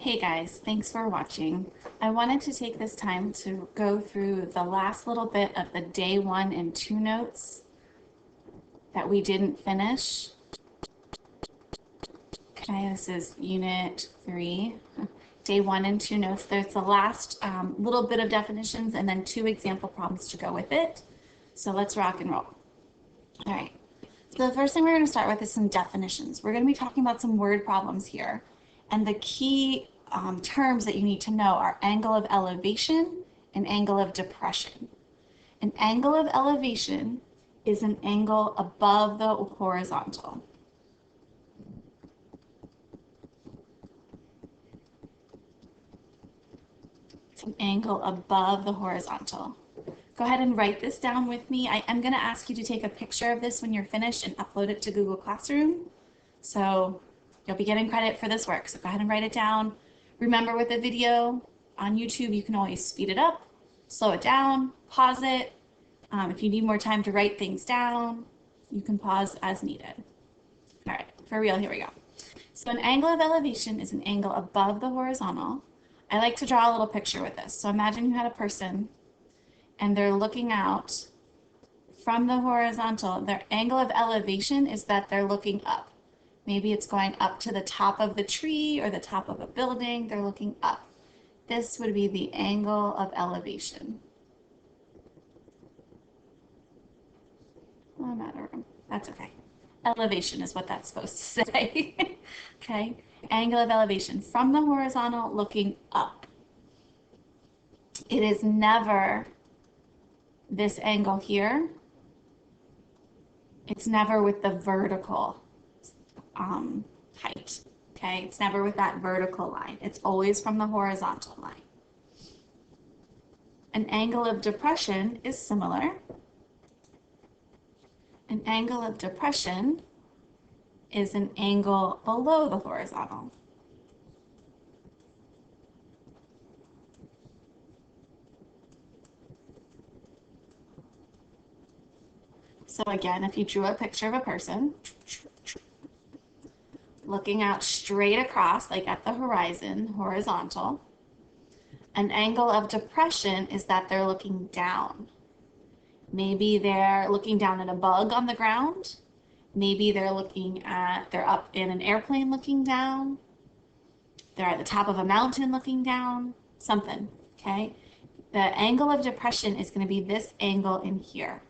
Hey guys, thanks for watching. I wanted to take this time to go through the last little bit of the day 1 and 2 notes that we didn't finish. Okay, this is unit 3, day 1 and 2 notes. There's the last little bit of definitions and then 2 example problems to go with it. So let's rock and roll. All right, so the first thing we're going to start with is some definitions. We're going to be talking about some word problems here. And the key terms that you need to know are angle of elevation and angle of depression. An angle of elevation is an angle above the horizontal. It's an angle above the horizontal. Go ahead and write this down with me. I'm going to ask you to take a picture of this when you're finished and upload it to Google Classroom. So you'll be getting credit for this work. So go ahead and write it down. Remember, with a video on YouTube, you can always speed it up, slow it down, pause it. If you need more time to write things down, you can pause as needed. All right, for real, here we go. So an angle of elevation is an angle above the horizontal. I like to draw a little picture with this. So imagine you had a person and they're looking out from the horizontal. Their angle of elevation is that they're looking up. Maybe it's going up to the top of the tree or the top of a building. They're looking up. This would be the angle of elevation. Oh, I'm out of room. That's okay. Elevation is what that's supposed to say. Okay. Angle of elevation from the horizontal looking up. It is never this angle here. It's never with the vertical height. Okay, it's never with that vertical line. It's always from the horizontal line. An angle of depression is similar. An angle of depression is an angle below the horizontal. So again, if you drew a picture of a person looking out straight across, like at the horizon, horizontal, an angle of depression is that they're looking down. Maybe they're looking down at a bug on the ground. Maybe they're up in an airplane looking down. They're at the top of a mountain looking down, something, okay? The angle of depression is going to be this angle in here.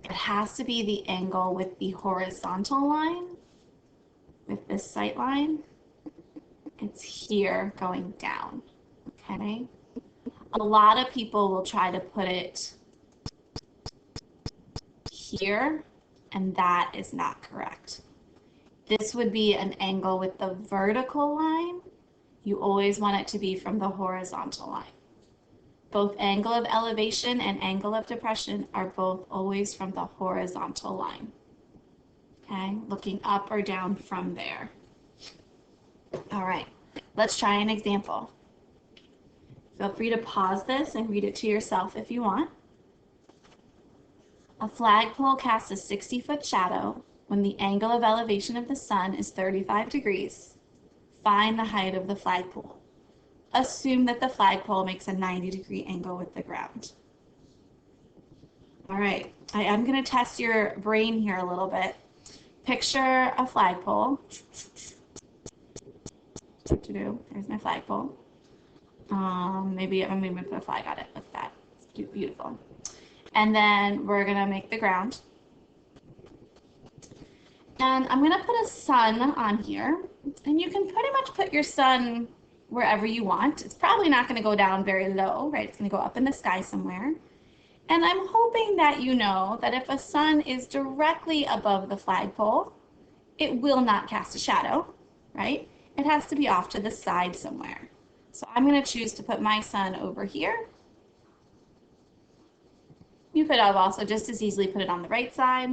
It has to be the angle with the horizontal line, with this sight line. It's here going down, okay? A lot of people will try to put it here, and that is not correct. This would be an angle with the vertical line. You always want it to be from the horizontal line. Both angle of elevation and angle of depression are both always from the horizontal line. Okay, looking up or down from there. All right, let's try an example. Feel free to pause this and read it to yourself if you want. A flagpole casts a 60-foot shadow when the angle of elevation of the sun is 35 degrees. Find the height of the flagpole. Assume that the flagpole makes a 90-degree angle with the ground. All right, I am going to test your brain here a little bit. Picture a flagpole. What to do? There's my flagpole. Maybe I'm going to put a flag on it like that. It's beautiful. And then we're going to make the ground. And I'm going to put a sun on here. And you can pretty much put your sun wherever you want. It's probably not going to go down very low, right? It's going to go up in the sky somewhere. And I'm hoping that you know that if a sun is directly above the flagpole, it will not cast a shadow, right? It has to be off to the side somewhere. So I'm going to choose to put my sun over here. You could have also just as easily put it on the right side.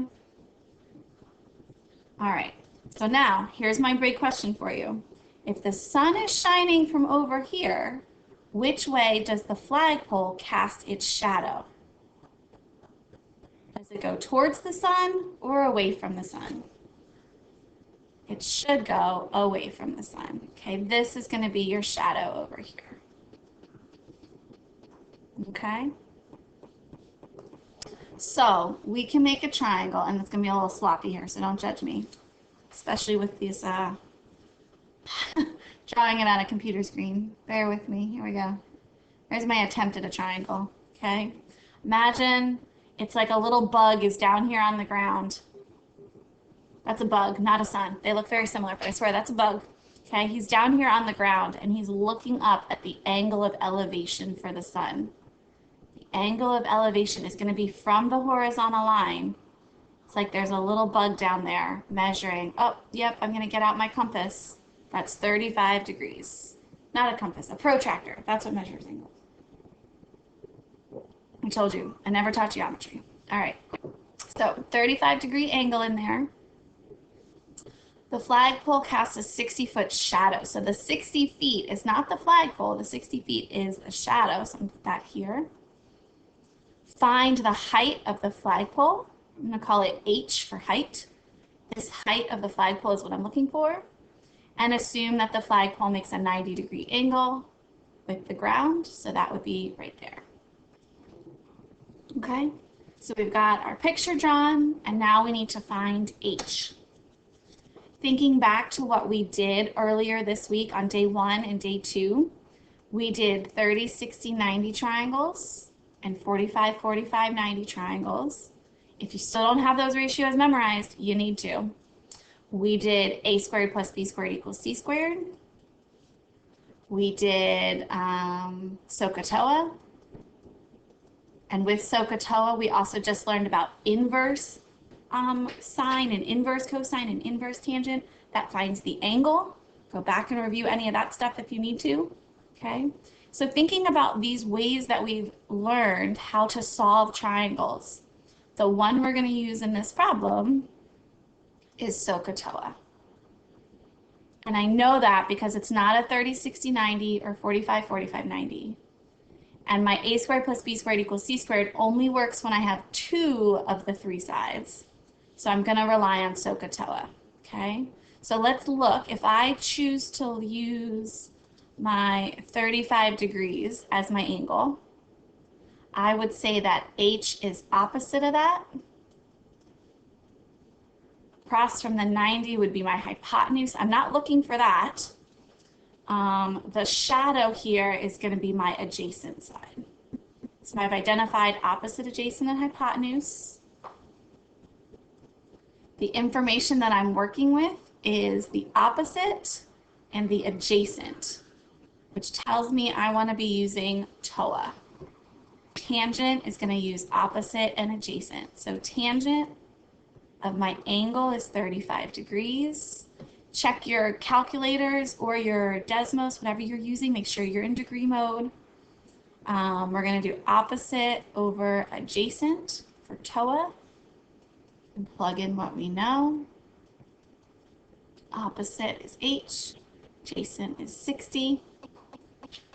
All right, so now here's my big question for you. If the sun is shining from over here, which way does the flagpole cast its shadow? Does it go towards the sun or away from the sun? it should go away from the sun. Okay, this is going to be your shadow over here. Okay, so we can make a triangle, and it's going to be a little sloppy here, so don't judge me, especially with these drawing it on a computer screen. Bear with me. Here we go. There's my attempt at a triangle. Okay, imagine it's like a little bug is down here on the ground. That's a bug, not a sun. They look very similar, but I swear that's a bug. Okay, he's down here on the ground and he's looking up at the angle of elevation for the sun. The angle of elevation is going to be from the horizontal line. It's like there's a little bug down there measuring. Oh, yep, I'm going to get out my compass. That's 35 degrees. Not a compass, a protractor. That's what measures angles. I told you, I never taught geometry. All right, so 35-degree angle in there. The flagpole casts a 60-foot shadow. So the 60 feet is not the flagpole. The 60 feet is a shadow. So I'm going to put that here. Find the height of the flagpole. I'm going to call it H for height. This height of the flagpole is what I'm looking for. And assume that the flagpole makes a 90-degree angle with the ground. So that would be right there. Okay, so we've got our picture drawn, and now we need to find H. Thinking back to what we did earlier this week on day 1 and day 2, we did 30, 60, 90 triangles and 45, 45, 90 triangles. If you still don't have those ratios memorized, you need to. We did a squared plus b squared equals c squared. We did SOHCAHTOA. And with SOHCAHTOA, we also just learned about inverse sine and inverse cosine and inverse tangent. That finds the angle. Go back and review any of that stuff if you need to. Okay. So thinking about these ways that we've learned how to solve triangles, the one we're going to use in this problem is SOHCAHTOA. And I know that because it's not a 30, 60, 90 or 45, 45, 90. And my a squared plus b squared equals c squared only works when I have 2 of the 3 sides. So I'm going to rely on SOHCAHTOA. Okay, so let's look. If I choose to use my 35 degrees as my angle, I would say that H is opposite of that. Across from the 90 would be my hypotenuse. I'm not looking for that. The shadow here is going to be my adjacent side. So I've identified opposite, adjacent, and hypotenuse. The information that I'm working with is the opposite and the adjacent, which tells me I want to be using TOA. Tangent is going to use opposite and adjacent. So tangent of my angle is 35 degrees. Check your calculators or your Desmos, whatever you're using. Make sure you're in degree mode. We're going to do opposite over adjacent for TOA and plug in what we know. Opposite is H, adjacent is 60.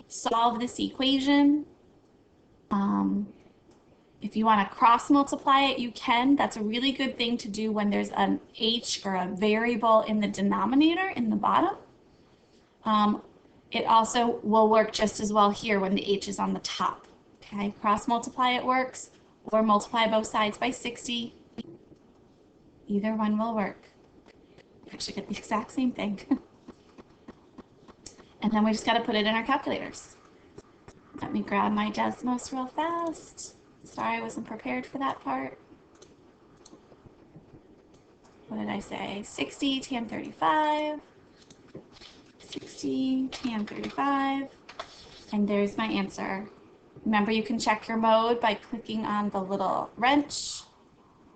Solve this equation. If you want to cross multiply it, you can. That's a really good thing to do when there's an H or a variable in the denominator in the bottom. It also will work just as well here when the H is on the top. Okay, cross multiply it works, or multiply both sides by 60. Either one will work. You actually get the exact same thing. And then we just got to put it in our calculators. Let me grab my Desmos real fast. Sorry, I wasn't prepared for that part. What did I say? 60 tan 35. 60 tan 35. And there's my answer. Remember, you can check your mode by clicking on the little wrench.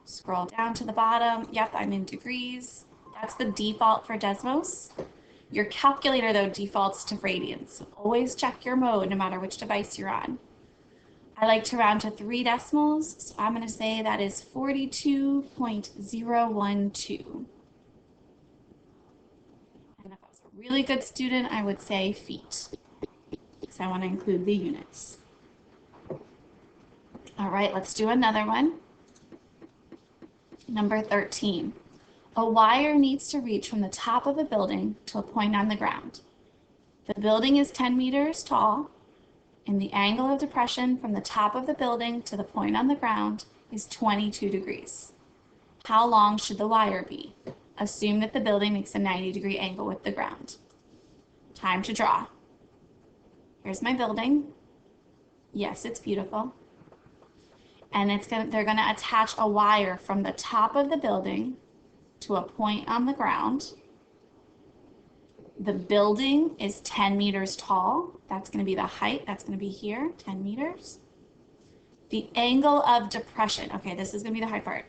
Scroll down to the bottom. Yep, I'm in degrees. That's the default for Desmos. Your calculator, though, defaults to radians. Always check your mode no matter which device you're on. I like to round to 3 decimals, so I'm going to say that is 42.012. And if I was a really good student, I would say feet, because I want to include the units. All right, let's do another one. Number 13. A wire needs to reach from the top of a building to a point on the ground. The building is 10 meters tall, and the angle of depression from the top of the building to the point on the ground is 22 degrees. How long should the wire be? Assume that the building makes a 90-degree angle with the ground. Time to draw. Here's my building. Yes, it's beautiful. And they're going to attach a wire from the top of the building to a point on the ground. The building is 10 meters tall. That's going to be the height. That's going to be here, 10 meters. The angle of depression. Okay, this is going to be the high part.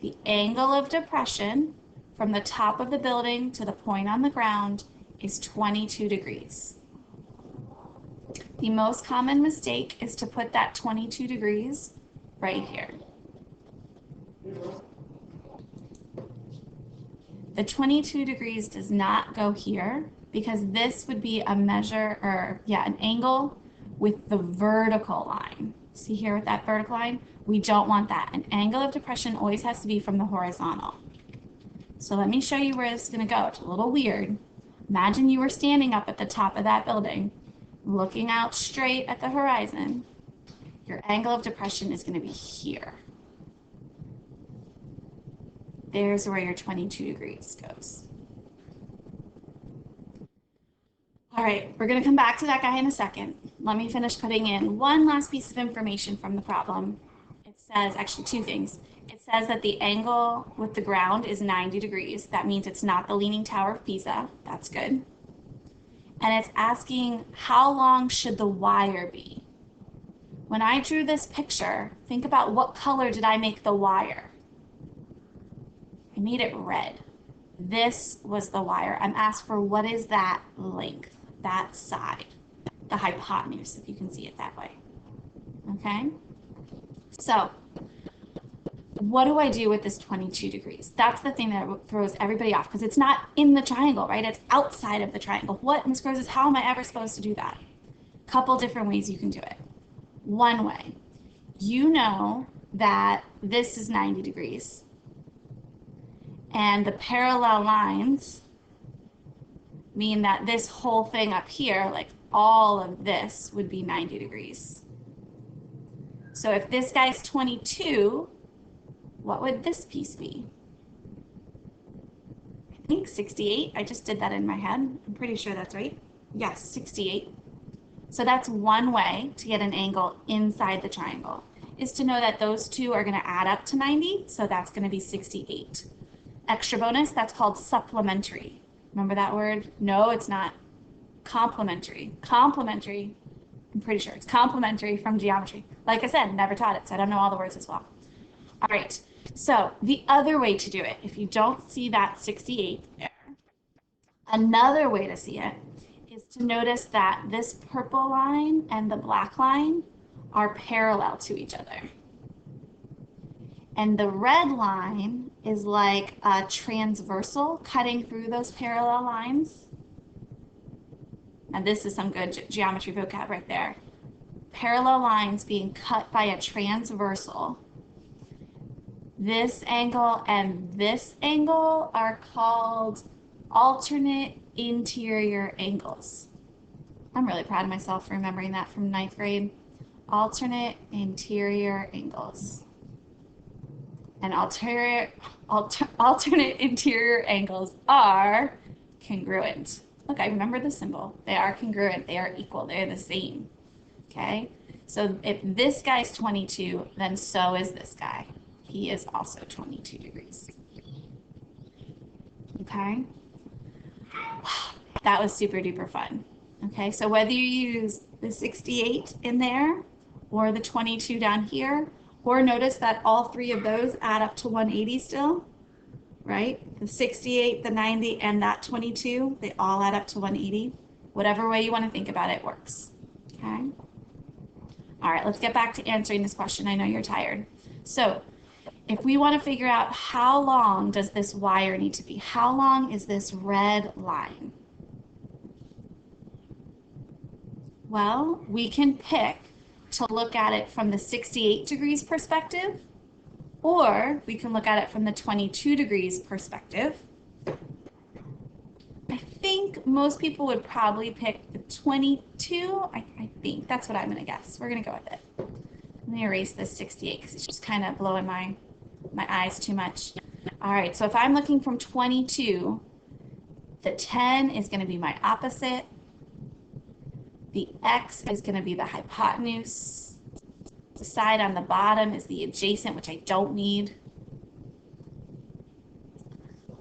The angle of depression from the top of the building to the point on the ground is 22 degrees. The most common mistake is to put that 22 degrees right here. The 22 degrees does not go here because this would be a measure, or an angle with the vertical line. See here with that vertical line? We don't want that. An angle of depression always has to be from the horizontal. So let me show you where this is going to go. It's a little weird. Imagine you were standing up at the top of that building, looking out straight at the horizon. Your angle of depression is going to be here. There's where your 22 degrees goes. All right, we're going to come back to that guy in a second. Let me finish putting in one last piece of information from the problem. It says, actually two things. It says that the angle with the ground is 90 degrees. That means it's not the Leaning Tower of Pisa. That's good. And it's asking, how long should the wire be? When I drew this picture, think about what color did I make the wire? I made it red. This was the wire. I'm asked for what is that length, that side, the hypotenuse, if you can see it that way. Okay? So, what do I do with this 22 degrees? That's the thing that throws everybody off because it's not in the triangle, right? It's outside of the triangle. What, Ms. Roses, how am I ever supposed to do that? Couple different ways you can do it. One way, you know that this is 90 degrees and the parallel lines mean that this whole thing up here, like all of this, would be 90 degrees. So if this guy's 22, what would this piece be? I think 68. I just did that in my head. I'm pretty sure that's right. Yes, 68. So that's one way to get an angle inside the triangle, is to know that those two are going to add up to 90. So that's going to be 68. Extra bonus, that's called supplementary. Remember that word? No, it's not. Complementary. Complementary. I'm pretty sure it's complementary from geometry. Like I said, never taught it, so I don't know all the words as well. All right. So the other way to do it, if you don't see that 68 there, another way to see it is to notice that this purple line and the black line are parallel to each other. And the red line is like a transversal cutting through those parallel lines. And this is some good geometry vocab right there. Parallel lines being cut by a transversal. This angle and this angle are called alternate interior angles. I'm really proud of myself for remembering that from 9th grade. Alternate interior angles. And alternate interior angles are congruent. Look, I remember the symbol. They are congruent. They are equal. They're the same. Okay? So if this guy's 22, then so is this guy. He is also 22 degrees. Okay? That was super duper fun. Okay, so whether you use the 68 in there or the 22 down here, or notice that all three of those add up to 180 still, right? The 68, the 90, and that 22, they all add up to 180. Whatever way you want to think about it works. Okay? All right, let's get back to answering this question. I know you're tired. So if we want to figure out how long does this wire need to be, how long is this red line? Well, we can pick to look at it from the 68 degrees perspective, Or we can look at it from the 22 degrees perspective. I think most people would probably pick the 22. I think that's what I'm going to guess. We're going to go with it. Let me erase this 68 because it's just kind of blowing my eyes too much. All right, so if I'm looking from 22, the 10 is going to be my opposite. The x is going to be the hypotenuse. The side on the bottom is the adjacent, which I don't need.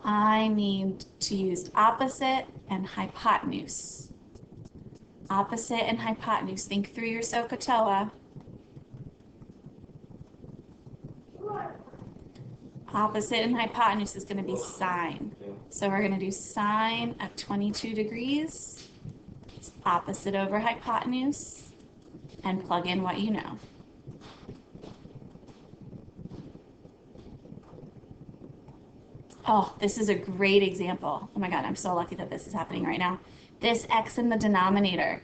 I need to use opposite and hypotenuse. Opposite and hypotenuse. Think through your SOHCAHTOA. Opposite and hypotenuse is going to be sine. So we're going to do sine of 22 degrees. It's opposite over hypotenuse. And plug in what you know. Oh, this is a great example. Oh my God, I'm so lucky that this is happening right now. This x in the denominator.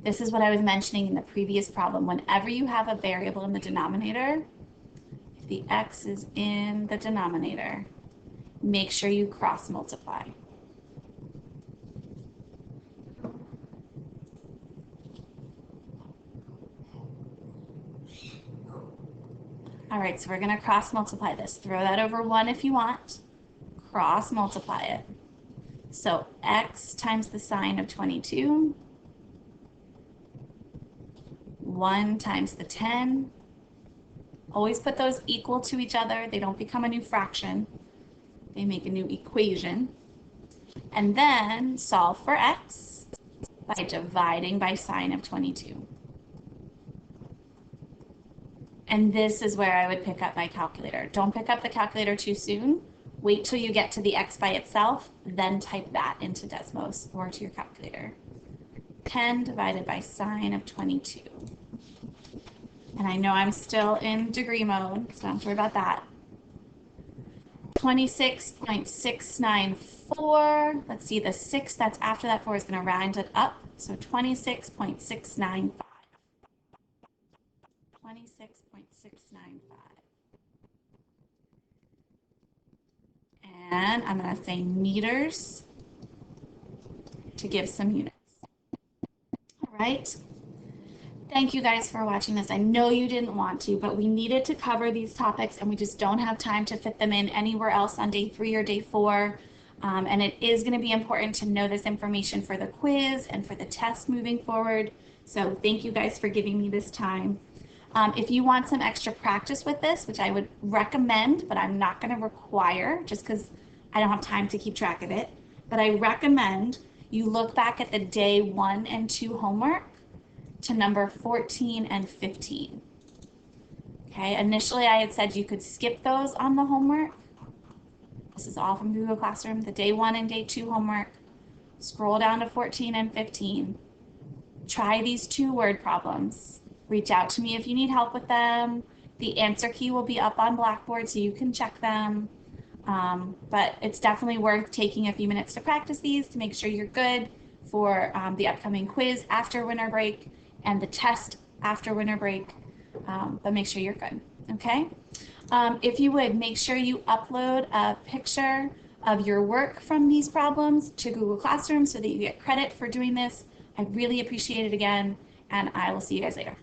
This is what I was mentioning in the previous problem. Whenever you have a variable in the denominator, if the x is in the denominator, make sure you cross multiply. All right, so we're going to cross multiply this. Throw that over 1 if you want. Cross multiply it. So x times the sine of 22, 1 times the 10. Always put those equal to each other. They don't become a new fraction. They make a new equation. And then solve for x by dividing by sine of 22. And this is where I would pick up my calculator. Don't pick up the calculator too soon. Wait till you get to the x by itself, then type that into Desmos or to your calculator. 10 divided by sine of 22. And I know I'm still in degree mode, so don't worry about that. 26.694. Let's see, the 6 that's after that 4 is going to round it up. So 26.695. 26.695. And I'm going to say meters to give some units. All right. Thank you guys for watching this. I know you didn't want to, but we needed to cover these topics and we just don't have time to fit them in anywhere else on day 3 or day 4. And it is going to be important to know this information for the quiz and for the test moving forward. So thank you guys for giving me this time. If you want some extra practice with this, which I would recommend, but I'm not going to require just because I don't have time to keep track of it, but I recommend you look back at the day 1 and 2 homework to number 14 and 15. Okay, initially I had said you could skip those on the homework. This is all from Google Classroom, the day 1 and day 2 homework. Scroll down to 14 and 15. Try these 2 word problems. Reach out to me if you need help with them. The answer key will be up on Blackboard so you can check them. But it's definitely worth taking a few minutes to practice these to make sure you're good for the upcoming quiz after winter break and the test after winter break. But make sure you're good, okay? If you would, make sure you upload a picture of your work from these problems to Google Classroom so that you get credit for doing this. I really appreciate it again, and I will see you guys later.